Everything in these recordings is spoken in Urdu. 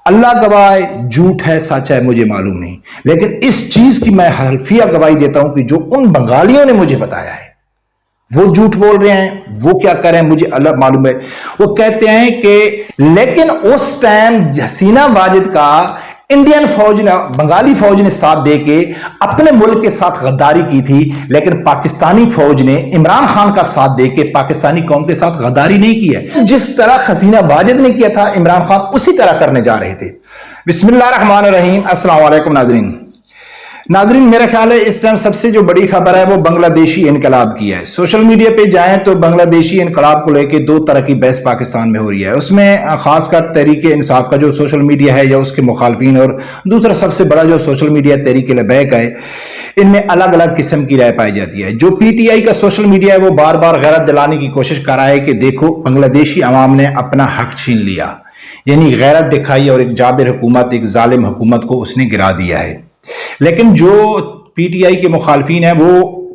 اللہ گواہ جھوٹ ہے سچ ہے مجھے معلوم نہیں، لیکن اس چیز کی میں حلفیہ گواہی دیتا ہوں کہ جو ان بنگالیوں نے مجھے بتایا ہے وہ جھوٹ بول رہے ہیں، وہ کیا کر رہے ہیں مجھے اللہ معلوم ہے۔ وہ کہتے ہیں کہ لیکن اس ٹائم حسینہ واجد کا انڈین فوج نے، بنگالی فوج نے ساتھ دے کے اپنے ملک کے ساتھ غداری کی تھی، لیکن پاکستانی فوج نے عمران خان کا ساتھ دے کے پاکستانی قوم کے ساتھ غداری نہیں کی ہے۔ جس طرح حسینہ واجد نے کیا تھا عمران خان اسی طرح کرنے جا رہے تھے۔ بسم اللہ الرحمن الرحیم۔ السلام علیکم ناظرین، میرا خیال ہے اس ٹائم سب سے جو بڑی خبر ہے وہ بنگلہ دیشی انقلاب کی ہے۔ سوشل میڈیا پہ جائیں تو بنگلہ دیشی انقلاب کو لے کے دو طرح کی بحث پاکستان میں ہو رہی ہے۔ اس میں خاص کر تحریک انصاف کا جو سوشل میڈیا ہے یا اس کے مخالفین، اور دوسرا سب سے بڑا جو سوشل میڈیا تحریک لبیک ہے، ان میں الگ الگ قسم کی رائے پائی جاتی ہے۔ جو پی ٹی آئی کا سوشل میڈیا ہے وہ بار بار غیرت دلانے کی کوشش کر رہا ہے کہ دیکھو بنگلہ دیشی عوام نے اپنا حق چھین لیا، یعنی غیرت دکھائی اور ایک جابر حکومت، ایک ظالم حکومت کو اس نے گرا دیا ہے۔ لیکن جو پی ٹی آئی کے مخالفین ہیں وہ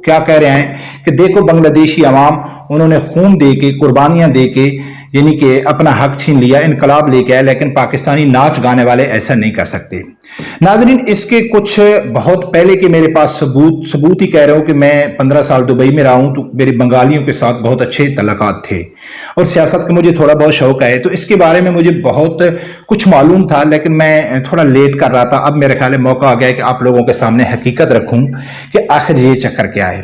کیا کہہ رہے ہیں کہ دیکھو بنگلہ دیشی عوام، انہوں نے خون دے کے، قربانیاں دے کے، یعنی کہ اپنا حق چھین لیا، انقلاب لے کے آئے، لیکن پاکستانی ناچ گانے والے ایسا نہیں کر سکتے۔ ناظرین، اس کے کچھ بہت پہلے کے میرے پاس ثبوت ہی کہہ رہا ہوں کہ میں 15 سال دبئی میں رہا ہوں، تو میرے بنگالیوں کے ساتھ بہت اچھے تعلقات تھے اور سیاست کا مجھے تھوڑا بہت شوق ہے، تو اس کے بارے میں مجھے بہت کچھ معلوم تھا، لیکن میں تھوڑا لیٹ کر رہا تھا۔ اب میرے خیال ہے موقع آ گیا ہے کہ آپ لوگوں کے سامنے حقیقت رکھوں کہ آخر یہ چکر کیا ہے۔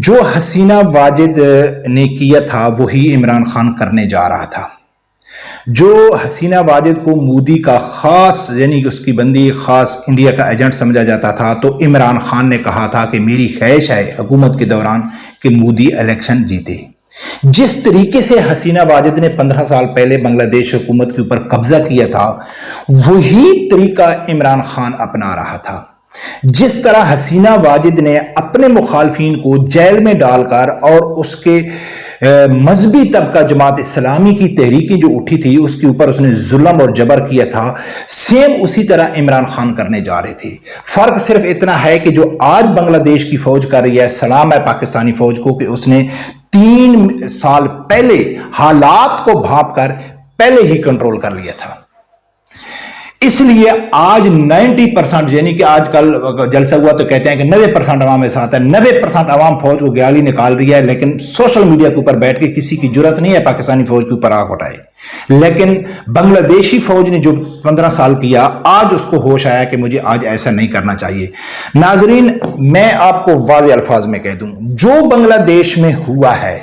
جو حسینہ واجد نے کیا تھا وہی عمران خان کرنے جا رہا تھا۔ جو حسینہ واجد کو مودی کا خاص، یعنی اس کی بندی خاص انڈیا کا ایجنٹ سمجھا جاتا تھا، تو عمران خان نے کہا تھا کہ میری خواہش ہے حکومت کے دوران کہ مودی الیکشن جیتے۔ جس طریقے سے حسینہ واجد نے 15 سال پہلے بنگلہ دیش حکومت کے اوپر قبضہ کیا تھا، وہی طریقہ عمران خان اپنا رہا تھا۔ جس طرح حسینہ واجد نے اپنے مخالفین کو جیل میں ڈال کر اور اس کے مذہبی طبقہ جماعت اسلامی کی تحریکیں جو اٹھی تھی اس کے اوپر اس نے ظلم اور جبر کیا تھا، سیم اسی طرح عمران خان کرنے جا رہے تھے۔ فرق صرف اتنا ہے کہ جو آج بنگلہ دیش کی فوج کر رہی ہے، سلام ہے پاکستانی فوج کو کہ اس نے 3 سال پہلے حالات کو بھانپ کر پہلے ہی کنٹرول کر لیا تھا۔ اس لیے آج 90%، یعنی کہ آج کل جلسہ ہوا تو کہتے ہیں کہ 90% عوام کے ساتھ ہے، 90% عوام فوج کو گالی نکال رہی ہے، لیکن سوشل میڈیا کے اوپر بیٹھ کے کسی کی جرت نہیں ہے پاکستانی فوج کے اوپر آنکھ اٹھائے۔ لیکن بنگلہ دیشی فوج نے جو 15 سال کیا، آج اس کو ہوش آیا کہ مجھے آج ایسا نہیں کرنا چاہیے۔ ناظرین، میں آپ کو واضح الفاظ میں کہہ دوں، جو بنگلہ دیش میں ہوا ہے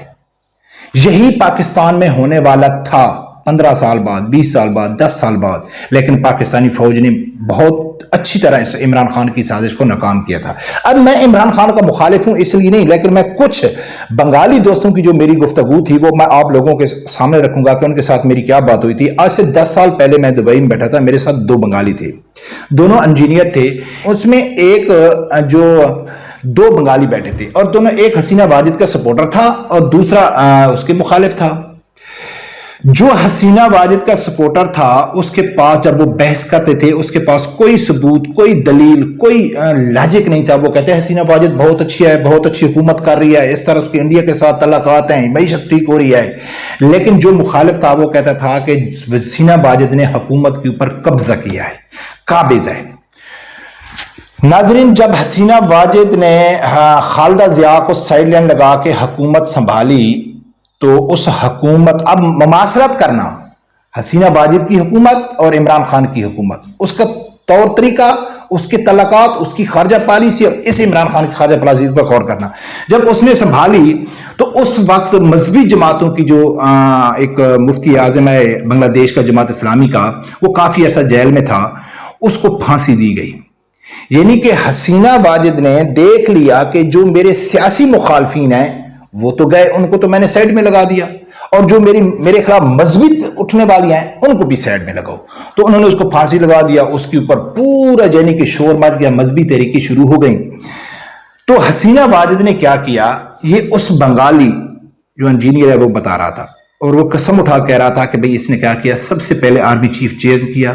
یہی پاکستان میں ہونے والا تھا 15 سال بعد، 20 سال بعد، 10 سال بعد، لیکن پاکستانی فوج نے بہت اچھی طرح اس عمران خان کی سازش کو ناکام کیا تھا۔ اب میں عمران خان کا مخالف ہوں اس لیے نہیں، لیکن میں کچھ بنگالی دوستوں کی جو میری گفتگو تھی وہ میں آپ لوگوں کے سامنے رکھوں گا کہ ان کے ساتھ میری کیا بات ہوئی تھی۔ آج سے 10 سال پہلے میں دبئی میں بیٹھا تھا، میرے ساتھ 2 بنگالی تھے، دونوں انجینئر تھے۔ اس میں ایک جو 2 بنگالی بیٹھے تھے اور دونوں، ایک حسینہ واجد کا سپورٹر تھا اور دوسرا اس کے مخالف تھا۔ جو حسینہ واجد کا سپورٹر تھا اس کے پاس جب وہ بحث کرتے تھے اس کے پاس کوئی ثبوت، کوئی دلیل، کوئی لاجک نہیں تھا۔ وہ کہتے ہیں حسینہ واجد بہت اچھی ہے، بہت اچھی حکومت کر رہی ہے، اس طرح اس کے انڈیا کے ساتھ تعلقات ہیں، معیشت ٹھیک ہو رہی ہے۔ لیکن جو مخالف تھا وہ کہتا تھا کہ حسینہ واجد نے حکومت کے اوپر قبضہ کیا ہے، قابض ہے۔ ناظرین، جب حسینہ واجد نے خالدہ ضیاء کو سائیڈ لائن لگا کے حکومت سنبھالی تو اس حکومت، اب مماثلت کرنا حسینہ واجد کی حکومت اور عمران خان کی حکومت، اس کا طور طریقہ، اس کے تعلقات، اس کی خارجہ پالیسی اور اس عمران خان کی خارجہ پالیسی پر غور کرنا، جب اس نے سنبھالی تو اس وقت مذہبی جماعتوں کی جو ایک مفتی اعظم ہے بنگلہ دیش کا جماعت اسلامی کا، وہ کافی عرصہ جیل میں تھا، اس کو پھانسی دی گئی۔ یعنی کہ حسینہ واجد نے دیکھ لیا کہ جو میرے سیاسی مخالفین ہیں وہ تو گئے، ان کو تو میں نے سائیڈ میں لگا دیا، اور جو میرے خلاف مذہبی اٹھنے والی ہیں ان کو بھی سائیڈ میں لگاؤ، تو انہوں نے اس کو پھانسی لگا دیا۔ اس کے اوپر پورا یعنی کہ شور مچ گیا، مذہبی تحریکیں شروع ہو گئیں۔ تو حسینہ واجد نے کیا کیا، یہ اس بنگالی جو انجینئر ہے وہ بتا رہا تھا، اور وہ قسم اٹھا کہہ رہا تھا کہ بھئی اس نے کیا کیا، سب سے پہلے آرمی چیف چینج کیا،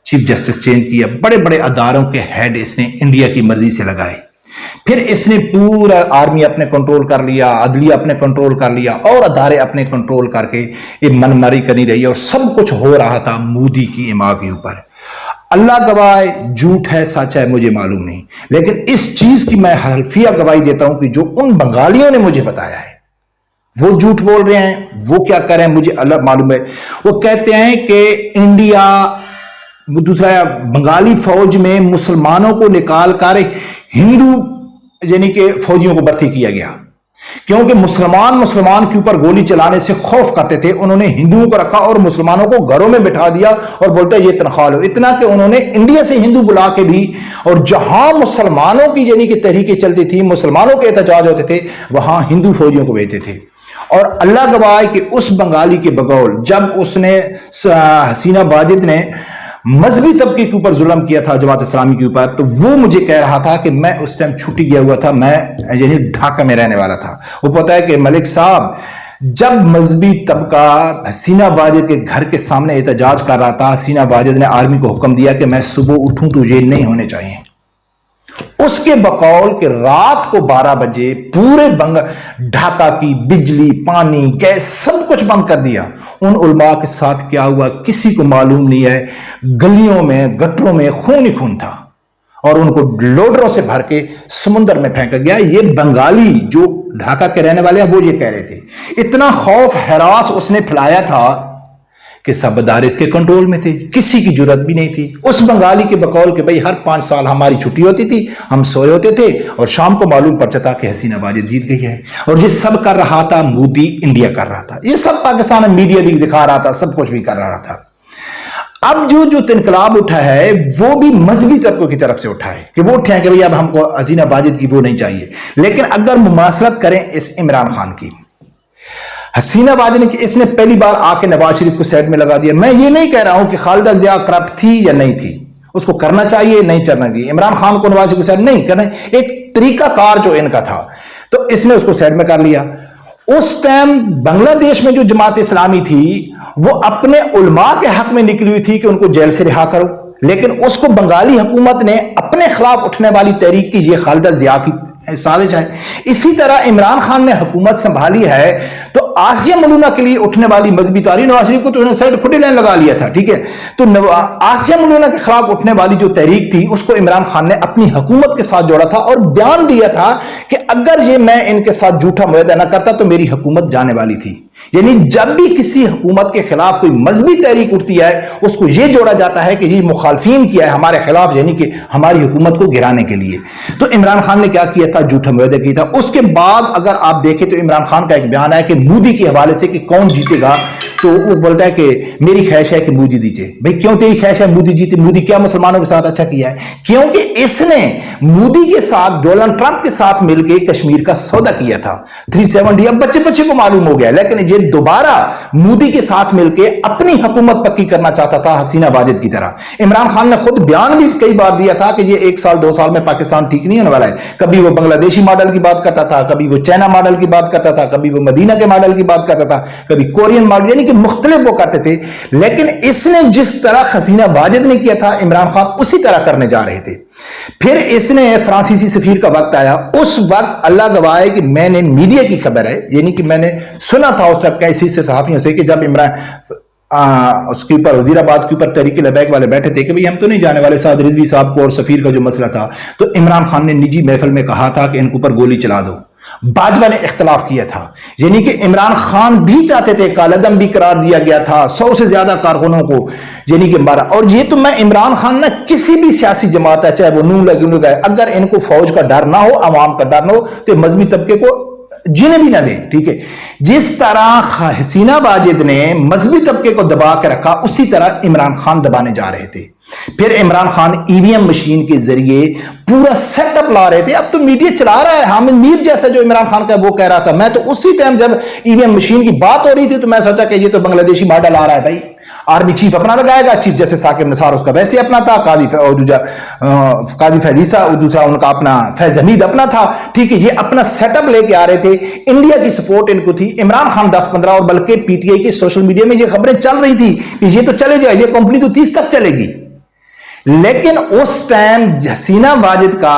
چیف جسٹس چینج کیا، بڑے بڑے اداروں کے ہیڈ اس نے انڈیا کی مرضی سے لگائے۔ پھر اس نے پورا آرمی اپنے کنٹرول کر لیا، عدلیہ اپنے کنٹرول کر لیا، اور ادارے اپنے کنٹرول کر کے یہ من ماری کرنی رہی، اور سب کچھ ہو رہا تھا مودی کی اما کے اوپر۔ اللہ گواہ جھوٹ ہے سچ ہے مجھے معلوم نہیں، لیکن اس چیز کی میں حلفیہ گواہی دیتا ہوں کہ جو ان بنگالیوں نے مجھے بتایا ہے وہ جھوٹ بول رہے ہیں، وہ کیا کر رہے ہیں مجھے اللہ معلوم ہے۔ وہ کہتے ہیں کہ انڈیا دوسرا بنگالی فوج میں مسلمانوں کو نکال کر ہندو یعنی کہ فوجیوں کو بھرتی کیا گیا، کیونکہ مسلمان کے اوپر گولی چلانے سے خوف کرتے تھے، انہوں نے ہندوؤں کو رکھا اور مسلمانوں کو گھروں میں بٹھا دیا اور بولتا ہے یہ تنخواہ لو، اتنا کہ انہوں نے انڈیا سے ہندو بلا کے بھی، اور جہاں مسلمانوں کی یعنی کہ تحریکیں چلتی تھی، مسلمانوں کے احتجاج ہوتے تھے، وہاں ہندو فوجیوں کو بھیجتے تھے۔ اور اللہ گواہ کہ اس بنگالی کے بقول جب اس نے حسینہ واجد نے مذہبی طبقے کے اوپر ظلم کیا تھا، جماعت اسلامی کے اوپر، تو وہ مجھے کہہ رہا تھا کہ میں اس ٹائم چھٹی گیا ہوا تھا، میں یعنی ڈھاکہ میں رہنے والا تھا۔ وہ پتہ ہے کہ ملک صاحب جب مذہبی طبقہ حسینہ واجد کے گھر کے سامنے احتجاج کر رہا تھا، حسینہ واجد نے آرمی کو حکم دیا کہ میں صبح اٹھوں تو یہ نہیں ہونے چاہیے۔ اس کے بقول کہ رات کو 12 بجے پورے ڈھاکہ کی بجلی، پانی، گیس سب کچھ بند کر دیا۔ ان علماء کے ساتھ کیا ہوا کسی کو معلوم نہیں ہے، گلیوں میں گٹروں میں خون ہی خون تھا، اور ان کو لوڈروں سے بھر کے سمندر میں پھینکا گیا۔ یہ بنگالی جو ڈھاکہ کے رہنے والے ہیں وہ یہ کہہ رہے تھے۔ اتنا خوف ہراس اس نے پھیلایا تھا کہ سب ادارے اس کے کنٹرول میں تھے، کسی کی جرات بھی نہیں تھی۔ اس بنگالی کے بقول کہ بھئی ہر 5 سال ہماری چھٹی ہوتی تھی، ہم سوئے ہوتے تھے اور شام کو معلوم پڑتا تھا کہ حسینہ واجد جیت گئی ہے، اور یہ سب کر رہا تھا مودی، انڈیا کر رہا تھا، یہ سب پاکستان میڈیا بھی دکھا رہا تھا، سب کچھ بھی کر رہا تھا۔ اب جو انقلاب اٹھا ہے وہ بھی مذہبی طبقوں کی طرف سے اٹھا ہے کہ وہ اٹھے کہ بھئی اب ہم کو حسینہ واجد کی وہ نہیں چاہیے۔ لیکن اگر مماثلت کریں اس عمران خان کی، حسینہ واجد نے کہ اس نے پہلی بار آ کے نواز شریف کو سیٹ میں لگا دیا۔ میں یہ نہیں کہہ رہا ہوں کہ خالدہ ضیاء کرپٹ تھی یا نہیں تھی، اس کو کرنا چاہیے نہیں چلنا چاہیے، عمران خان کو نواز شریف کو سیٹ نہیں کرنا، ایک طریقہ کار جو ان کا تھا، تو اس نے اس کو سیٹ میں کر لیا۔ اس ٹائم بنگلہ دیش میں جو جماعت اسلامی تھی وہ اپنے علماء کے حق میں نکلی ہوئی تھی کہ ان کو جیل سے رہا کرو، لیکن اس کو بنگالی حکومت نے اپنے خلاف اٹھنے والی تحریک کی یہ خالدہ ضیاء کی سازش ہے۔ اسی طرح عمران خان نے حکومت سنبھالی ہے تو آسیہ ملونہ کے لیے اٹھنے والی مذہبی تحریک، نواز شریف کو تو انہوں نے سائڈ کھٹی لائن لگا لیا تھا، ٹھیک ہے، تو آسیہ ملونہ کے خلاف اٹھنے والی جو تحریک تھی اس کو عمران خان نے اپنی حکومت کے ساتھ جوڑا تھا اور بیان دیا تھا کہ اگر یہ میں ان کے ساتھ جھوٹا معاہدہ نہ کرتا تو میری حکومت جانے والی تھی۔ یعنی جب بھی کسی حکومت کے خلاف کوئی مذہبی تحریک اٹھتی ہے اس کو یہ جوڑا جاتا ہے کہ یہ مخالفین کیا ہے ہمارے خلاف، یعنی کہ ہماری حکومت کو گرانے کے لیے۔ تو عمران خان نے کیا کیا تھا، جھوٹا معاہدہ کیا تھا۔ اس کے بعد اگر آپ دیکھیں تو عمران خان کا ایک بیان ہے کہ مودی کے حوالے سے کہ کون جیتے گا، تو وہ بولتا ہے کہ میری خواہش ہے کہ مودی جیتے۔ بھئی کیوں تیری خواہش ہے مودی جیتے؟ مودی کیا مسلمانوں کے ساتھ اچھا کیا ہے؟ کیونکہ اس نے مودی کے ساتھ ڈونلڈ ٹرمپ کے ساتھ مل کے کشمیر کا سودا کیا تھا 370۔ اب بچے کو معلوم ہو گیا، لیکن یہ دوبارہ مودی کے ساتھ مل کے اپنی حکومت پکی کرنا چاہتا تھا حسینہ واجد کی طرح۔ عمران خان نے خود بیان بھی کئی بار دیا تھا کہ یہ 1 سال 2 سال میں پاکستان ٹھیک نہیں ہونے والا ہے۔ کبھی وہ بنگلہ دیشی ماڈل کی بات کرتا تھا، کبھی وہ چائنا ماڈل کی بات کرتا تھا، کبھی وہ مدینہ کے ماڈل کی بات کرتا تھا، کبھی کورین ماڈل، یعنی کہ مختلف وہ کرتے تھے۔ لیکن اس نے جس طرح حسینہ واجد نے کیا تھا عمران خان اسی طرح کرنے جا رہے تھے۔ پھر اس نے فرانسیسی سفیر کا وقت آیا، اس وقت اللہ گواہ ہے کہ میں نے میڈیا کی خبر ہے، یعنی کہ میں نے سنا تھا اس وقت کسی سے صحافیوں سے کہ جب عمران اس کے اوپر وزیر آباد کے اوپر تحریک لبیک والے بیٹھے تھے کہ بھئی ہم تو نہیں جانے والے، سعد رضوی صاحب کو اور سفیر کا جو مسئلہ تھا، تو عمران خان نے نجی محفل میں کہا تھا کہ ان کے اوپر گولی چلا دو۔ باجوہ نے اختلاف کیا تھا، یعنی کہ عمران خان بھی چاہتے تھے، کالعدم بھی قرار دیا گیا تھا، 100 سے زیادہ کارکنوں کو یعنی کہ مارا۔ اور یہ تو میں عمران خان نہ کسی بھی سیاسی جماعت ہے، چاہے وہ نون لیگ ہے، اگر ان کو فوج کا ڈر نہ ہو، عوام کا ڈر نہ ہو، تو مذہبی طبقے کو جنہیں بھی نہ دیں، ٹھیک ہے۔ جس طرح حسینہ واجد نے مذہبی طبقے کو دبا کے رکھا اسی طرح عمران خان دبانے جا رہے تھے۔ پھر عمران خان ای وی ایم مشین کے ذریعے پورا سیٹ اپ لا رہے تھے۔ اب تو میڈیا چلا رہا ہے، حامد میر جیسا جو عمران خان کا وہ کہہ رہا تھا، میں تو اسی ٹائم جب ای وی ایم مشین کی بات ہو رہی تھی تو میں سوچا کہ یہ تو بنگلہ دیشی ماڈل آ رہا ہے، بھائی آرمی چیف اپنا لگائے گا، چیف جسٹس ثاقب نثار اس کا ویسے اپنا تھا، قاضی فیض عیسیٰ دوسرا ان کا اپنا فیض حمید اپنا تھا، ٹھیک ہے۔ یہ اپنا سیٹ اپ لے کے آ رہے تھے، انڈیا کی سپورٹ ان کو تھی، عمران خان 10-15 اور بلکہ پی ٹی آئی کے سوشل میڈیا میں یہ خبریں چل رہی تھی کہ یہ تو چلے جائے، یہ کمپنی تو 30 تک چلے گی۔ لیکن اس ٹائم حسینہ واجد کا